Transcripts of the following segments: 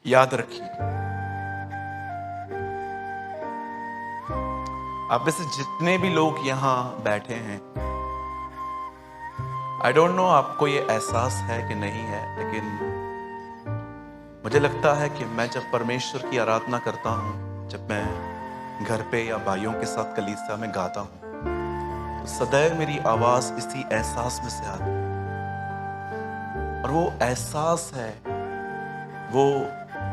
याद रखिए, आप में से जितने भी लोग यहां बैठे हैं, आई डोंट नो आपको ये एहसास है कि नहीं है, लेकिन मुझे लगता है कि मैं जब परमेश्वर की आराधना करता हूं, जब मैं घर पे या भाइयों के साथ कलीसिया में गाता हूं, तो सदैव मेरी आवाज इसी एहसास में से आती है। और वो एहसास है, वो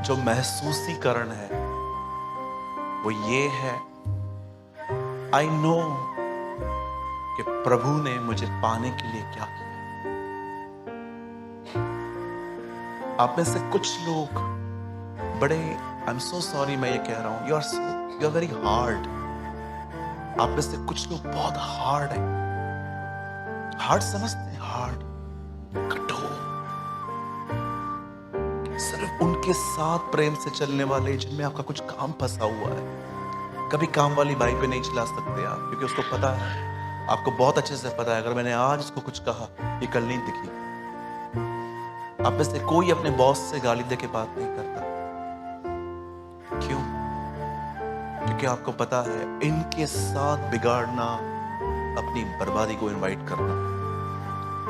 जो महसूसीकरण है, वो ये है, आई नो कि प्रभु ने मुझे पाने के लिए क्या किया। आप में से कुछ लोग बड़े, आई एम सो सॉरी मैं ये कह रहा हूं, यू आर वेरी हार्ड। आप में से कुछ लोग बहुत हार्ड है। हार्ड समझते हैं? हार्ड, कठोर, सिर्फ उनके साथ प्रेम से चलने वाले जिनमें आपका कुछ काम फंसा हुआ है। कभी काम वाली बाइक पे नहीं चला सकते आप, क्योंकि उसको पता है, आपको बहुत अच्छे से पता है, अगर मैंने आज उसको कुछ कहा ये कल नहीं दिखी। आप में से कोई अपने बॉस से गाली दे के बात नहीं करता। क्यों? क्योंकि आपको पता है इनके साथ बिगाड़ना अपनी बर्बादी को इनवाइट करना।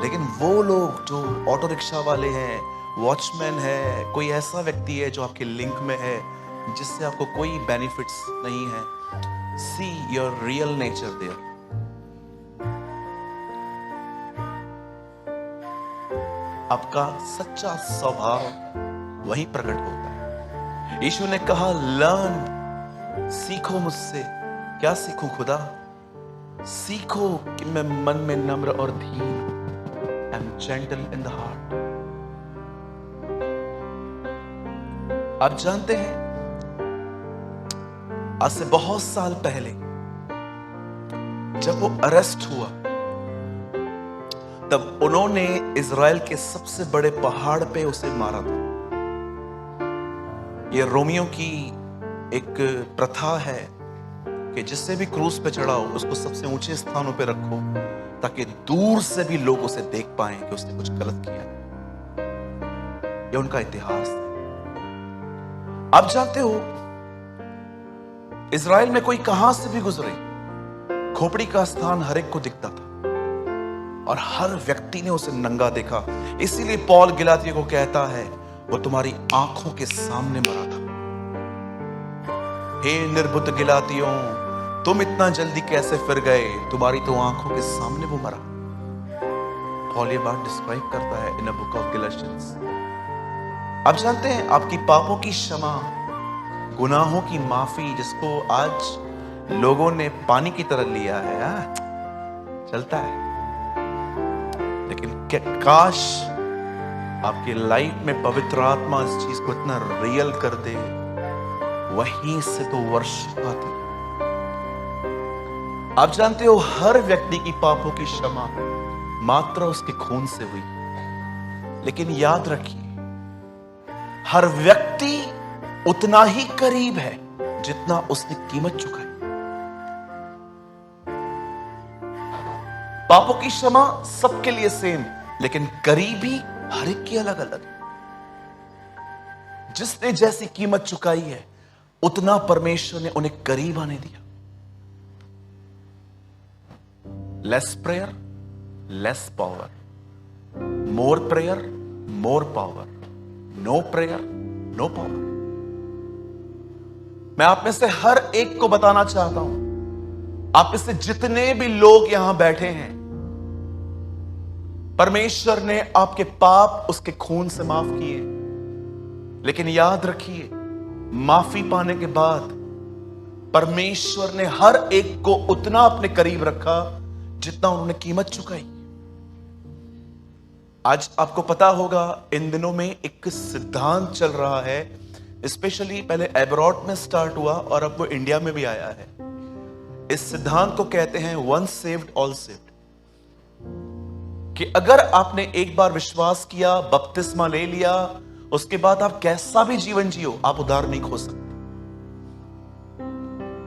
लेकिन वो लोग जो ऑटो रिक्शा वाले हैं, वॉचमैन है, कोई ऐसा व्यक्ति है जो आपके लिंक में है जिससे आपको कोई बेनिफिट्स नहीं है, see your real nature there. आपका सच्चा स्वभाव वहीं प्रकट होता है। यीशु ने कहा, लर्न, सीखो मुझसे। क्या सीखूं खुदा? सीखो कि मैं मन में नम्र और दीन, I am gentle in the heart. आप जानते हैं, आज से बहुत साल पहले जब वो अरेस्ट हुआ, तब उन्होंने इज़राइल के सबसे बड़े पहाड़ पे उसे मारा था। ये रोमियो की एक प्रथा है कि जिससे भी क्रूस पे चढ़ाओ उसको सबसे ऊंचे स्थानों पे रखो, ताकि दूर से भी लोग उसे देख पाएं कि उसने कुछ गलत किया। ये उनका इतिहास है। आप जानते हो, इज़राइल में कोई कहां से भी गुजरे, खोपड़ी का स्थान हर एक को दिखता था और हर व्यक्ति ने उसे नंगा देखा। इसीलिए पौल गिलातियों को कहता है, वो तुम्हारी आंखों के सामने मरा था। हे निर्बुद्ध गिलातियों, तुम इतना जल्दी कैसे फिर गए? तुम्हारी तो आंखों के सामने वो मरा। पौल ये बात डिस्क्राइब करता है इन अ बुक ऑफ गैलेशियंस। आप जानते हैं, आपकी पापों की क्षमा, गुनाहों की माफी, जिसको आज लोगों ने पानी की तरह लिया है, चलता है, लेकिन काश आपकी लाइफ में पवित्र आत्मा इस चीज को इतना रियल कर दे, वहीं से तो वर्षिप आती है। आप जानते हो, हर व्यक्ति की पापों की क्षमा मात्र उसके खून से हुई। लेकिन याद रखिए, हर व्यक्ति उतना ही करीब है जितना उसने कीमत चुकाई। पापों की क्षमा सबके लिए सेम, लेकिन करीबी हर एक की अलग अलग। जिसने जैसी कीमत चुकाई है, उतना परमेश्वर ने उन्हें करीब आने दिया। Less prayer, less power, more prayer, more power, no prayer, no power. मैं आप में से हर एक को बताना चाहता हूं, आप में से जितने भी लोग यहां बैठे हैं, परमेश्वर ने आपके पाप उसके खून से माफ किए। लेकिन याद रखिए, माफी पाने के बाद परमेश्वर ने हर एक को उतना अपने करीब रखा जितना उन्होंने कीमत चुकाई। आज आपको पता होगा, इन दिनों में एक सिद्धांत चल रहा है, स्पेशली पहले अब्रॉड में स्टार्ट हुआ और अब वो इंडिया में भी आया है। इस सिद्धांत को कहते हैं वंस सेव्ड ऑल सेव्ड। कि अगर आपने एक बार विश्वास किया, बपतिस्मा ले लिया, उसके बाद आप कैसा भी जीवन जियो, आप उद्धार नहीं खो सकते।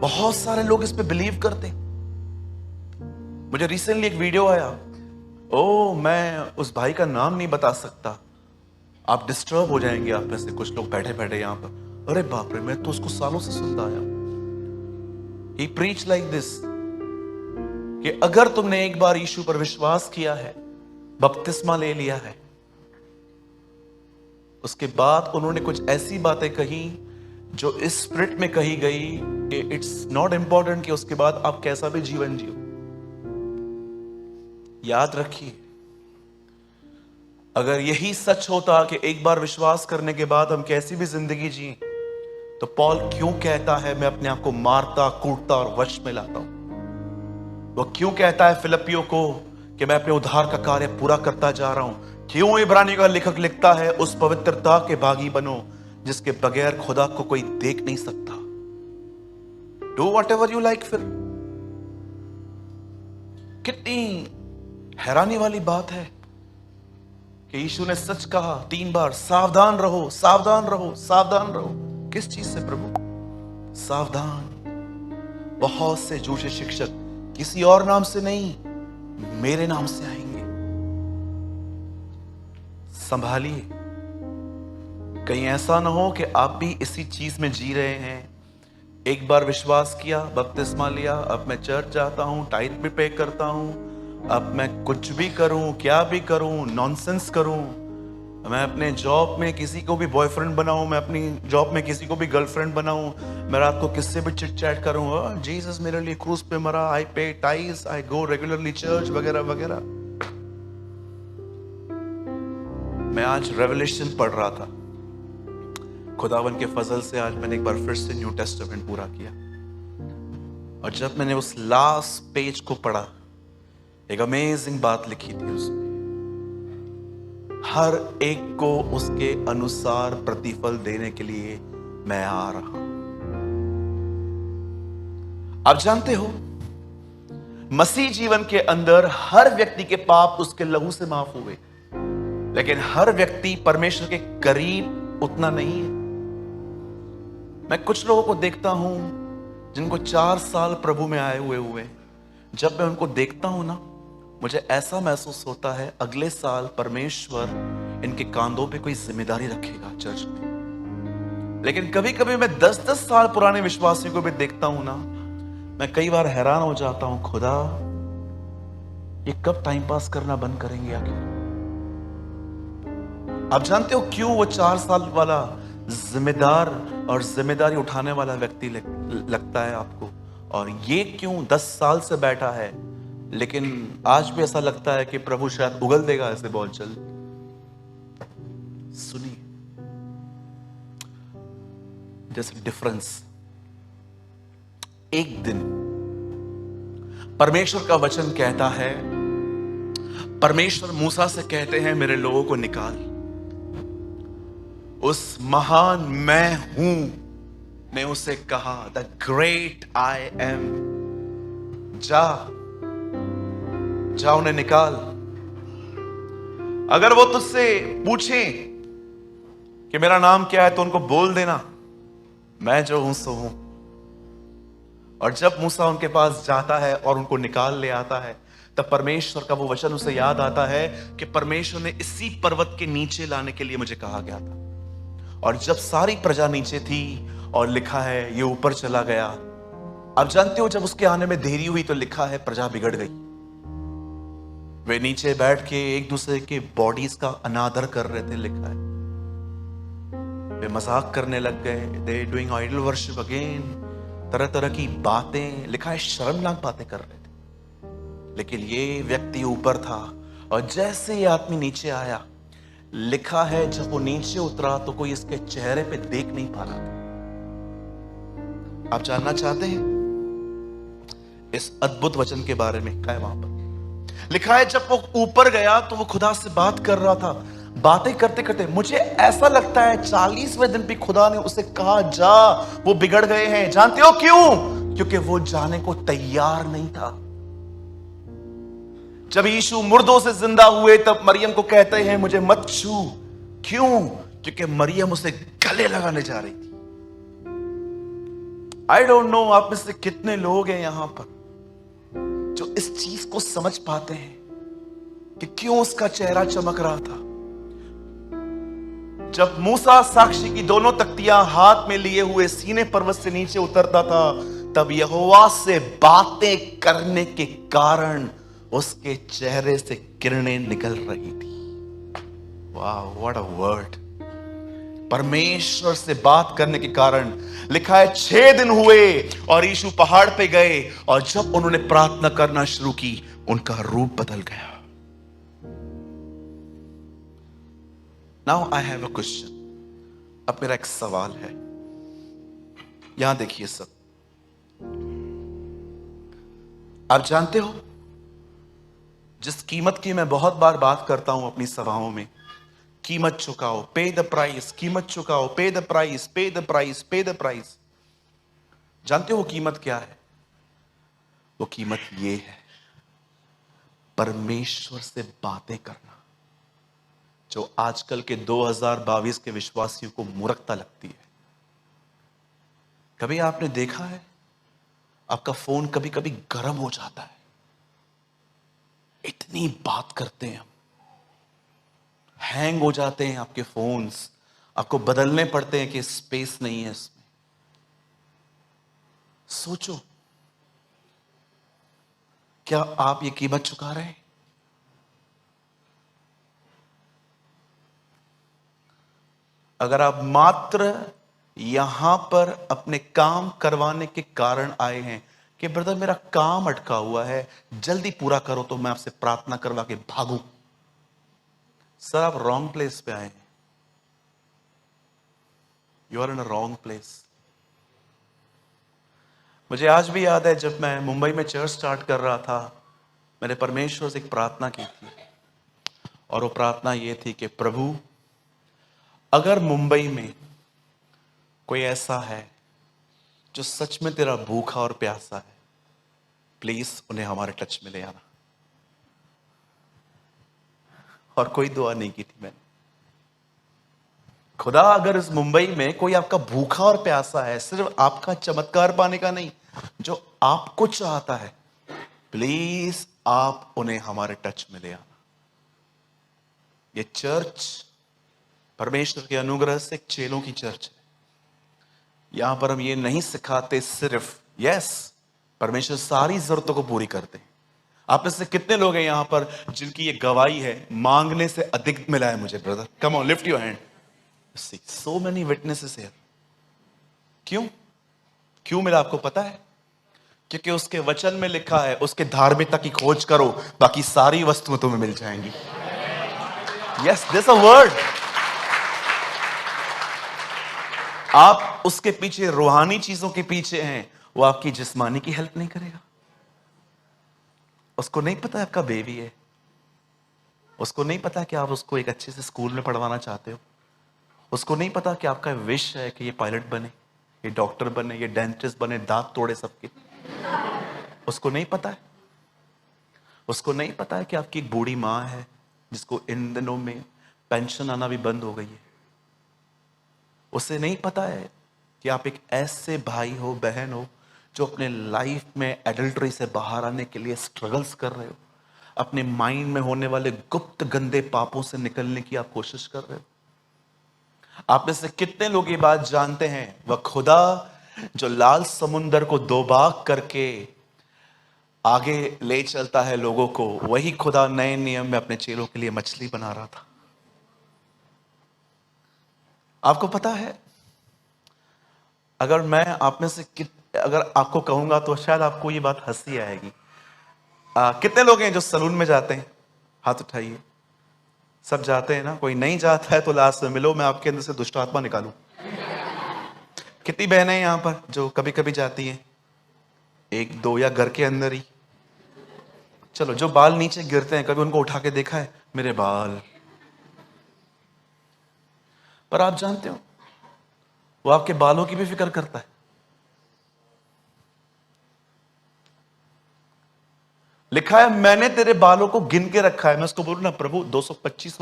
बहुत सारे लोग इस पे बिलीव करते। मुझे रिसेंटली एक वीडियो आया, मैं उस भाई का नाम नहीं बता सकता, आप डिस्टर्ब हो जाएंगे। आप में से कुछ लोग बैठे बैठे यहां पर, अरे बाप रे, मैं तो उसको सालों से सुनता आया हूं। ही प्रीच लाइक दिस कि अगर तुमने एक बार यीशु पर विश्वास किया है, बपतिस्मा ले लिया है, उसके बाद उन्होंने कुछ ऐसी बातें कही जो इस स्पिरिट में कही गई कि इट्स नॉट इंपॉर्टेंट कि उसके बाद आप कैसा भी जीवन जियो। याद रखिए, अगर यही सच होता कि एक बार विश्वास करने के बाद हम कैसी भी जिंदगी जिए, तो पॉल क्यों कहता है मैं अपने आप को मारता, कूटता और वश में लाता हूं? वो क्यों कहता है फिलिपियों को कि मैं अपने उद्धार का कार्य पूरा करता जा रहा हूं? क्यों इब्रानियों का लेखक लिखता है उस पवित्रता के भागी बनो जिसके बगैर खुदा को कोई देख नहीं सकता? Do what ever you like. फिर कितनी हैरानी वाली बात है कि यीशु ने सच कहा 3 बार, सावधान रहो, सावधान रहो, सावधान रहो। किस चीज से प्रभु? सावधान। बहुत से झूठे शिक्षक किसी और नाम से नहीं, मेरे नाम से आएंगे। संभालिए, कहीं ऐसा ना हो कि आप भी इसी चीज में जी रहे हैं। एक बार विश्वास किया, बपतिस्मा लिया, अब मैं चर्च जाता हूं, टाइट भी पे करता हूं, अब मैं कुछ भी करूं, क्या भी करूं, नॉनसेंस करूं, मैं अपने जॉब में किसी को भी बॉयफ्रेंड बनाऊं, मैं अपनी जॉब में किसी को भी गर्लफ्रेंड बनाऊं, मैं रात को किससे भी चिट चैट करूं, जीसस मेरे लिए क्रूस पे मरा, आई पे टाइज, आई गो रेगुलरली चर्च, वगैरह वगैरह। मैं आज रेवलेशन पढ़ रहा था, खुदावन के फजल से आज मैंने एक बार फिर से न्यू टेस्टामेंट पूरा किया, और जब मैंने उस लास्ट पेज को पढ़ा, एक अमेजिंग बात लिखी थी उसमें, हर एक को उसके अनुसार प्रतिफल देने के लिए मैं आ रहा हूं। आप जानते हो, मसीह जीवन के अंदर हर व्यक्ति के पाप उसके लहू से माफ हुए, लेकिन हर व्यक्ति परमेश्वर के करीब उतना नहीं है। मैं कुछ लोगों को देखता हूं जिनको 4 साल प्रभु में आए हुए, जब मैं उनको देखता हूं ना, मुझे ऐसा महसूस होता है अगले साल परमेश्वर इनके कांधों पे कोई जिम्मेदारी रखेगा चर्च में। लेकिन कभी कभी मैं 10-10 साल पुराने विश्वासियों को भी देखता हूं ना, मैं कई बार हैरान हो जाता हूं, खुदा ये कब टाइम पास करना बंद करेंगे आखिर? आप जानते हो क्यों वो 4 साल वाला जिम्मेदार और जिम्मेदारी उठाने वाला व्यक्ति लगता है आपको, और ये क्यों 10 साल से बैठा है लेकिन आज भी ऐसा लगता है कि प्रभु शायद उगल देगा ऐसे बहुत जल्द? सुनिए, जैसे डिफरेंस। एक दिन परमेश्वर का वचन कहता है, परमेश्वर मूसा से कहते हैं मेरे लोगों को निकाल। उस महान मैं हूं ने उसे कहा, द ग्रेट आई एम, जा उन्हें निकाल। अगर वो तुझसे पूछे कि मेरा नाम क्या है, तो उनको बोल देना मैं जो हूं सो हूं। और जब मूसा उनके पास जाता है और उनको निकाल ले आता है, तब परमेश्वर का वो वचन उसे याद आता है कि परमेश्वर ने इसी पर्वत के नीचे लाने के लिए मुझे कहा गया था। और जब सारी प्रजा नीचे थी और लिखा है ये ऊपर चला गया, आप जानते हो जब उसके आने में देरी हुई तो लिखा है प्रजा बिगड़ गई। वे नीचे बैठ के एक दूसरे के बॉडीज का अनादर कर रहे थे, लिखा है। वे मजाक करने लग गए, they doing idol worship again, तरह तरह की बातें, लिखा है शर्मनाक बातें कर रहे थे। लेकिन ये व्यक्ति ऊपर था, और जैसे ये आदमी नीचे आया, लिखा है जब वो नीचे उतरा तो कोई इसके चेहरे पे देख नहीं पा रहा था। आप जानना चाहते हैं इस अद्भुत वचन के बारे में? क्या है वहां पर लिखा है, जब वो ऊपर गया तो वो खुदा से बात कर रहा था। बातें करते करते मुझे ऐसा लगता है 40वें दिन भी खुदा ने उसे कहा जा, वो बिगड़ गए हैं। जानते हो क्यों? क्योंकि वो जाने को तैयार नहीं था। जब यीशु मुर्दों से जिंदा हुए तब मरियम को कहते हैं मुझे मत छू। क्यों? क्योंकि मरियम उसे गले लगाने जा रही थी। आई डोंट नो आप में से कितने लोग हैं यहां पर जो इस चीज को समझ पाते हैं कि क्यों उसका चेहरा चमक रहा था। जब मूसा साक्षी की दोनों तख्तियां हाथ में लिए हुए सीने पर्वत से नीचे उतरता था, तब यहोवा से बातें करने के कारण उसके चेहरे से किरणें निकल रही थी। वाह, व्हाट अ वर्ड। परमेश्वर से बात करने के कारण लिखा है 6 दिन हुए और यीशु पहाड़ पे गए, और जब उन्होंने प्रार्थना करना शुरू की उनका रूप बदल गया। Now I have a question. अब मेरा एक सवाल है, यहां देखिए सब। आप जानते हो जिस कीमत की मैं बहुत बार बात करता हूं अपनी सभाओं में, कीमत चुकाओ, पे द प्राइस, कीमत चुकाओ, पे द प्राइस, पे द प्राइस, पे द प्राइस। जानते हो वो कीमत क्या है? वो कीमत ये है, परमेश्वर से बातें करना, जो आजकल के 2022 के विश्वासियों को मूर्खता लगती है। कभी आपने देखा है आपका फोन कभी कभी गर्म हो जाता है, इतनी बात करते हैं हम, हैंग हो जाते हैं आपके फोन्स, आपको बदलने पड़ते हैं कि स्पेस नहीं है इसमें। सोचो, क्या आप ये कीमत चुका रहे हैं? अगर आप मात्र यहां पर अपने काम करवाने के कारण आए हैं कि ब्रदर मेरा काम अटका हुआ है, जल्दी पूरा करो तो मैं आपसे प्रार्थना करवा के भागूं, सर आप रॉन्ग प्लेस पे आए हैं। You are in a wrong place. मुझे आज भी याद है जब मैं मुंबई में चर्च स्टार्ट कर रहा था, मैंने परमेश्वर से एक प्रार्थना की थी, और वो प्रार्थना ये थी कि प्रभु, अगर मुंबई में कोई ऐसा है जो सच में तेरा भूखा और प्यासा है, प्लीज उन्हें हमारे टच में ले आना। और कोई दुआ नहीं की थी मैंने। खुदा, अगर इस मुंबई में कोई आपका भूखा और प्यासा है, सिर्फ आपका चमत्कार पाने का नहीं, जो आपको चाहता है, प्लीज आप उन्हें हमारे टच में ले आना। ये चर्च परमेश्वर के अनुग्रह से एक चेलों की चर्च है। यहां पर हम ये नहीं सिखाते सिर्फ, यस परमेश्वर सारी जरूरतों को पूरी करते हैं। आप में से कितने लोग हैं यहां पर जिनकी ये गवाही है, मांगने से अधिक मिला है मुझे brother? Come on, lift your hand. See so many witnesses here. क्यों क्यों मिला आपको पता है? क्योंकि उसके वचन में लिखा है, उसके धार्मिकता की खोज करो, बाकी सारी वस्तुएं तुम्हें मिल जाएंगी। Yes, this a word. आप उसके पीछे, रूहानी चीजों के पीछे हैं, वो आपकी जिस्मानी की हेल्प नहीं करेगा। उसको नहीं पता है आपका बेबी है, उसको नहीं पता कि आप उसको एक अच्छे से स्कूल में पढ़वाना चाहते हो, उसको नहीं पता कि आपका विश है कि ये पायलट बने, ये डॉक्टर बने, ये डेंटिस्ट बने, दांत तोड़े सबके। उसको नहीं पता है। उसको नहीं पता है कि आपकी एक बूढ़ी माँ है जिसको इन दिनों में पेंशन आना भी बंद हो गई है। उसे नहीं पता है कि आप एक ऐसे भाई हो, बहन हो, जो अपने लाइफ में एडल्ट्री से बाहर आने के लिए स्ट्रगल्स कर रहे हो, अपने माइंड में होने वाले गुप्त गंदे पापों से निकलने की आप कोशिश कर रहे हो। आप में से कितने लोग ये बात जानते हैं, वह खुदा जो लाल समुंदर को दो भाग करके आगे ले चलता है लोगों को, वही खुदा नए नियम में अपने चेलों के लिए मछली बना रहा था। आपको पता है, अगर मैं आप में से अगर आपको कहूंगा तो शायद आपको ये बात हंसी आएगी। कितने लोग हैं जो सलून में जाते हैं? हाथ उठाइए। सब जाते हैं ना? कोई नहीं जाता है तो लास्ट में मिलो, मैं आपके अंदर से दुष्ट आत्मा निकालूं। कितनी बहनें हैं यहां पर जो कभी कभी जाती हैं? एक दो, या घर के अंदर ही? चलो, जो बाल नीचे गिरते हैं, कभी उनको उठा के देखा है? मेरे बाल। पर आप जानते हो, वो आपके बालों की भी फिक्र करता है। लिखा है, मैंने तेरे बालों को गिन के रखा है। मैं उसको बोलूं ना, प्रभु 225